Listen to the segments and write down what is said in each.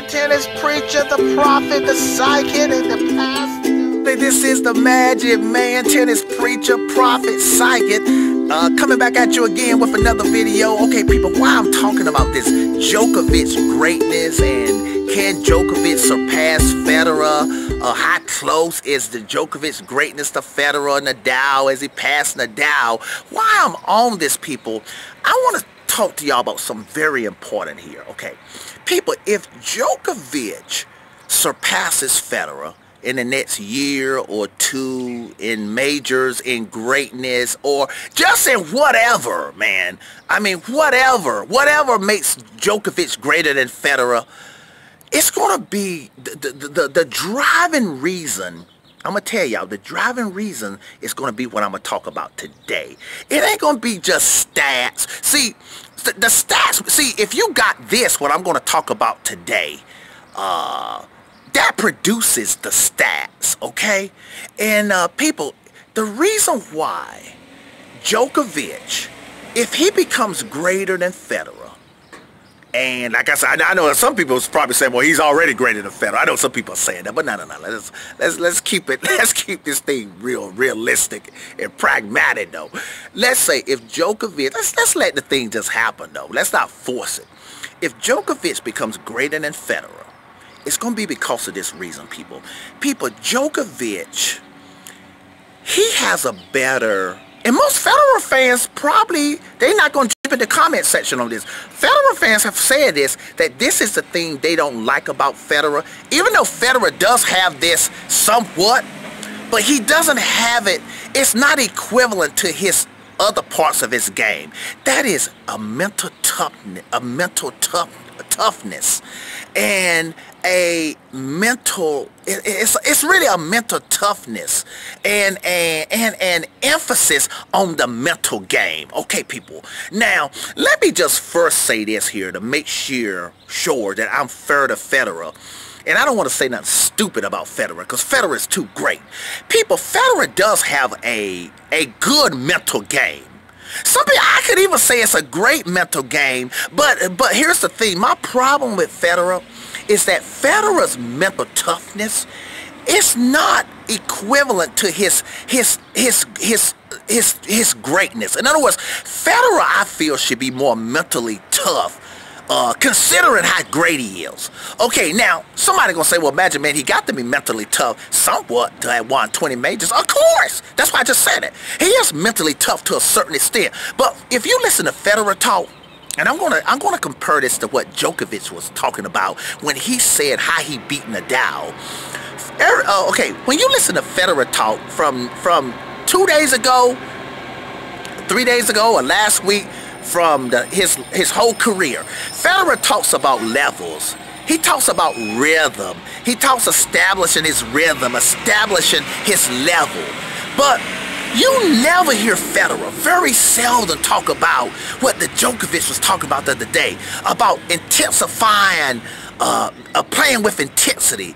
man, tennis preacher, the prophet, the psychic, and the pastor. This is the magic man, tennis preacher, prophet, psychic, coming back at you again with another video. Okay, people, why I'm talking about this Djokovic greatness and can Djokovic surpass Federer? How close is the Djokovic greatness to Federer, Nadal, as he passed Nadal? Why I'm on this, people, I want to talk to y'all about something very important here, okay? People, if Djokovic surpasses Federer in the next year or two in majors, in greatness, or just in whatever, man. I mean, whatever makes Djokovic greater than Federer, it's going to be the driving reason. I'm going to tell y'all, the driving reason is going to be what I'm going to talk about today. It ain't going to be just stats. See, the stats, see, if you got this, what I'm going to talk about today, that produces the stats, okay? And people, the reason why Djokovic, if he becomes greater than Federer, and like I said, I know some people probably saying, well, he's already greater than Federer. I know some people are saying that, but no. Let's keep it. Let's keep this thing realistic and pragmatic, though. Let's say if Djokovic, let's let the thing just happen, though. Let's not force it. If Djokovic becomes greater than Federer, it's going to be because of this reason, people. People, Djokovic, he has a better... And most Federer fans probably, they're not going to jump in the comment section on this. Federer fans have said this, that this is the thing they don't like about Federer. Even though Federer does have this somewhat, but he doesn't have it. It's not equivalent to his other parts of his game. That is a mental toughness, toughness, and a mental, it's really a mental toughness and an emphasis on the mental game. Okay, people, now let me just first say this here to make sure that I'm fair to Federer. And I don't want to say nothing stupid about Federer, because Federer is too great. People, Federer does have a good mental game. Some people, I could even say it's a great mental game, but here's the thing. My problem with Federer is that Federer's mental toughness is not equivalent to his greatness. In other words, Federer, I feel, should be more mentally tough, considering how great he is. Okay, now, somebody gonna say, well, imagine, man, he got to be mentally tough somewhat to have won 20 majors. Of course! That's why I just said it. He is mentally tough to a certain extent. But if you listen to Federer talk, and I'm gonna compare this to what Djokovic was talking about when he said how he beat Nadal. Okay, when you listen to Federer talk from 2 days ago, 3 days ago, or last week, from his whole career, Federer talks about levels. He talks about rhythm. He talks establishing his rhythm, establishing his level. But you never hear Federer, very seldom, talk about what the Djokovic was talking about the other day, about intensifying, playing with intensity,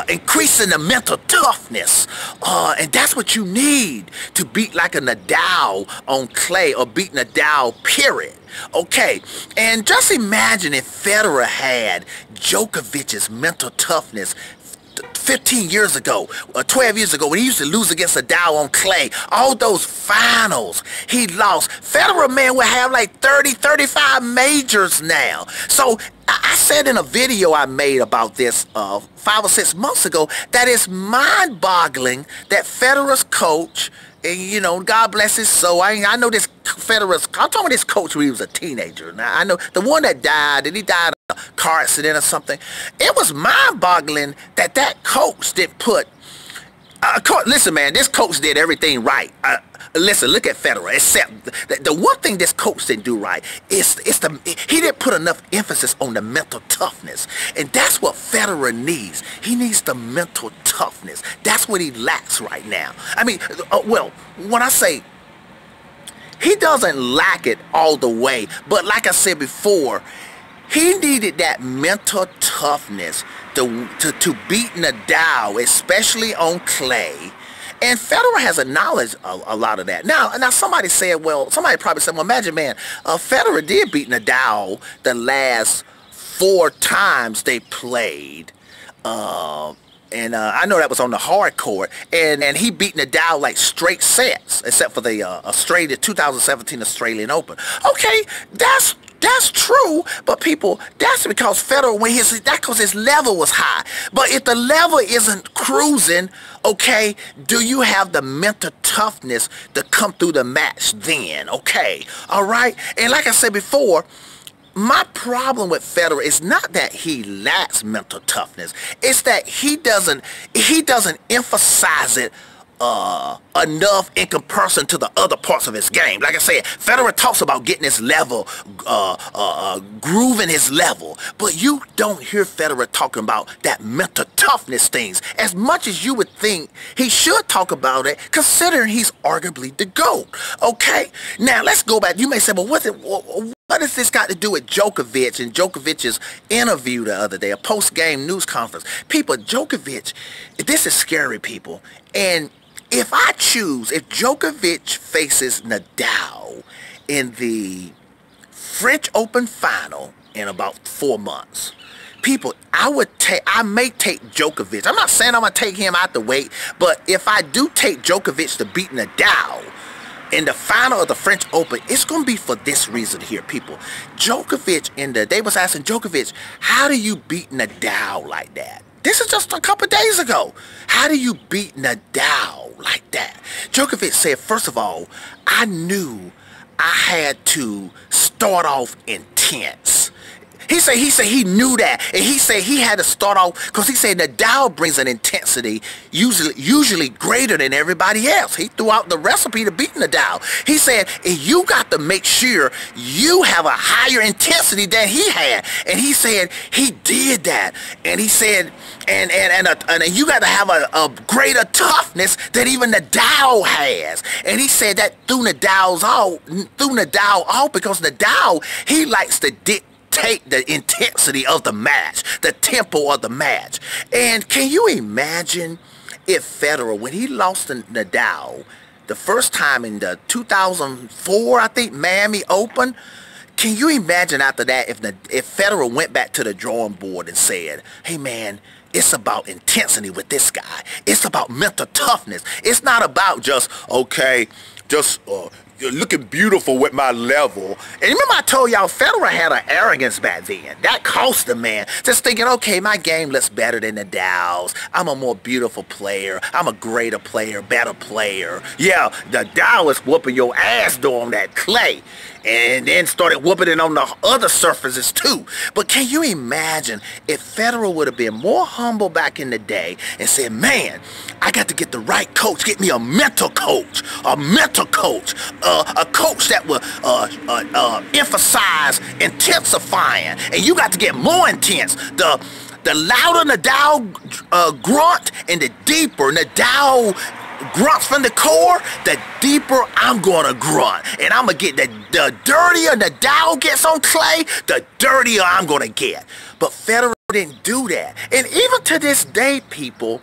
increasing the mental toughness, and that's what you need to beat like a Nadal on clay, or beat Nadal, period. Okay, and just imagine if Federer had Djokovic's mental toughness 15 years ago, 12 years ago, when he used to lose against Nadal on clay. All those finals he lost. Federer, man, will have like 30, 35 majors now. So I said in a video I made about this 5 or 6 months ago that it's mind-boggling that Federer's coach, and you know, God bless his soul, I know this Federer's, I'm talking about this coach when he was a teenager. Now, I know the one that died, and he died in a car accident or something. It was mind-boggling that coach didn't put, listen, man, this coach did everything right. Listen, look at Federer, except the one thing this coach didn't do right is he didn't put enough emphasis on the mental toughness. And that's what Federer needs. He needs the mental toughness. That's what he lacks right now. I mean, well, when I say he doesn't lack it all the way, but like I said before, he needed that mental toughness to beat Nadal, especially on clay. And Federer has acknowledged a lot of that. Now somebody said, well, somebody probably said, well, imagine, man, Federer did beat Nadal the last 4 times they played. And I know that was on the hard court, and he beat Nadal like straight sets, except for the 2017 Australian Open. Okay, that's true, but people, that's because Federer, because his level was high. But if the level isn't cruising, okay, do you have the mental toughness to come through the match then? Okay, all right. And like I said before, my problem with Federer is not that he lacks mental toughness. It's that he doesn't emphasize it enough in comparison to the other parts of his game. Like I said, Federer talks about getting his level, grooving his level, but you don't hear Federer talking about that mental toughness things as much as you would think he should talk about it, considering he's arguably the GOAT. Okay, now let's go back. You may say, well, what has this got to do with Djokovic and Djokovic's interview the other day, a post-game news conference? People, Djokovic, this is scary, people. And if Djokovic faces Nadal in the French Open final in about 4 months, people, I may take Djokovic. I'm not saying I'm going to take him out the weight, but if I do take Djokovic to beat Nadal in the final of the French Open, it's going to be for this reason here, people. Djokovic, they was asking Djokovic, how do you beat Nadal like that? This is just a couple days ago. How do you beat Nadal like that? Djokovic said, first of all, I knew I had to start off intense. He said he knew that, and he said he had to start off because he said Nadal brings an intensity usually greater than everybody else. He threw out the recipe to beat Nadal. He said you got to make sure you have a higher intensity than he had, and he said he did that, and he said and you got to have a greater toughness than even Nadal has, and he said that threw Nadal out because Nadal, he likes to dictate the intensity of the match, the tempo of the match. And can you imagine if Federer, when he lost to Nadal the first time in the 2004, I think, Miami Open, can you imagine after that if Federer went back to the drawing board and said, hey man, it's about intensity with this guy. It's about mental toughness. It's not about just, okay, you're looking beautiful with my level. And remember I told y'all Federer had an arrogance back then. That cost him, man. Just thinking, okay, my game looks better than Nadal's. I'm a more beautiful player. I'm a greater player, better player. Yeah, Nadal was whooping your ass on that clay. And then started whooping it on the other surfaces too. But can you imagine if Federer would have been more humble back in the day and said, man, I got to get the right coach, get me a mental coach, a coach that will emphasize intensifying, and you got to get more intense. The louder Nadal grunt and the deeper Nadal grunts from the core, the deeper I'm gonna grunt, and I'm gonna get the dirtier Nadal gets on clay, the dirtier I'm gonna get. But Federer didn't do that, and even to this day, people,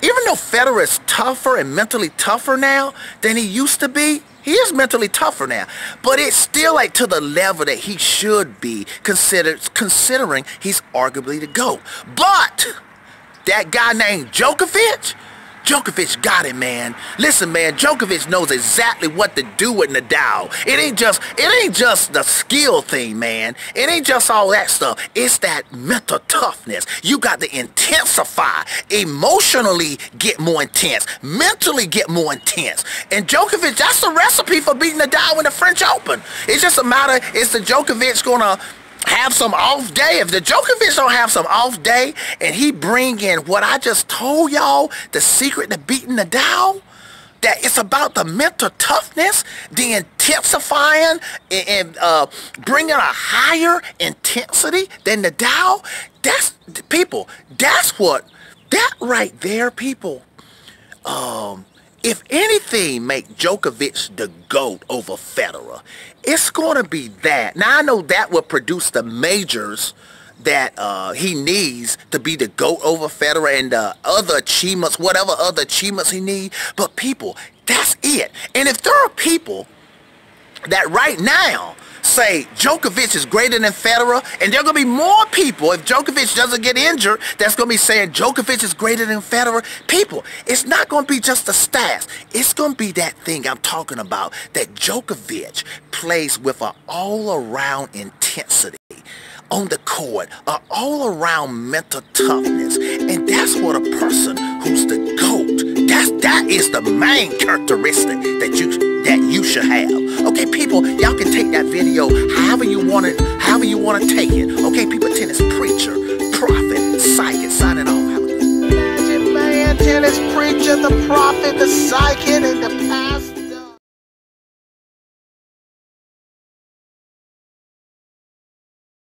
even though Federer is tougher and mentally tougher now than he used to be, he is mentally tougher now, but it's still like to the level that he should be considering he's arguably the GOAT. But that guy named Djokovic Djokovic got it, man. Listen, man, Djokovic knows exactly what to do with Nadal. It ain't just the skill thing, man. It ain't just all that stuff. It's that mental toughness. You got to intensify, emotionally get more intense, mentally get more intense. And Djokovic, that's the recipe for beating Nadal in the French Open. It's just a matter, is the Djokovic gonna have some off day? If the Djokovic don't have some off day and he bring in what I just told y'all, the secret to beating Nadal, that it's about the mental toughness, the intensifying and bringing a higher intensity than Nadal, that's, people, that's what, that right there, people, if anything make Djokovic the GOAT over Federer, it's going to be that. Now, I know that will produce the majors that he needs to be the GOAT over Federer and the other achievements, whatever other achievements he needs. But people, that's it. And if there are people that right now say Djokovic is greater than Federer, and there are going to be more people, if Djokovic doesn't get injured, that's going to be saying Djokovic is greater than Federer. People, it's not going to be just the stats. It's going to be that thing I'm talking about, that Djokovic plays with an all-around intensity on the court, an all-around mental toughness, and that's what a person who's the GOAT, that is the main characteristic that you should have. Okay, people, y'all can take that video however you want to take it. Okay, people, tennis preacher, prophet, psychic, signing off. Have a good Magic man, tennis preacher, the prophet, the psychic, and the pastor.